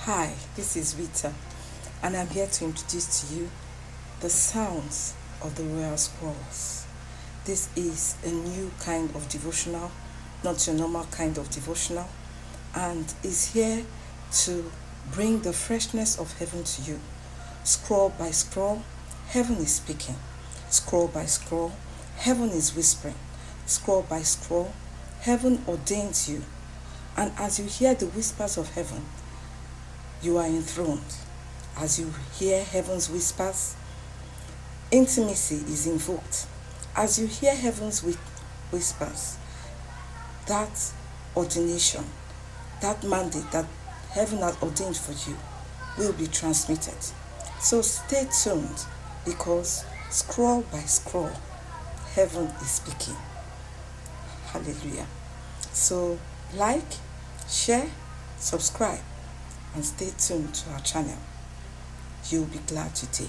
Hi, this is Rita, and I'm here to introduce to you the sounds of the royal scrolls. This is a new kind of devotional, not your normal kind of devotional, and is here to bring the freshness of heaven to you. Scroll by scroll, heaven is speaking. Scroll by scroll, heaven is whispering. Scroll by scroll, heaven ordains you. And as you hear the whispers of heaven, you are enthroned. As you hear heaven's whispers, intimacy is invoked. As you hear heaven's whispers, that ordination, that mandate that heaven has ordained for you will be transmitted. So stay tuned, because scroll by scroll, heaven is speaking. Hallelujah. So like, share, subscribe, and stay tuned to our channel. You'll be glad you did.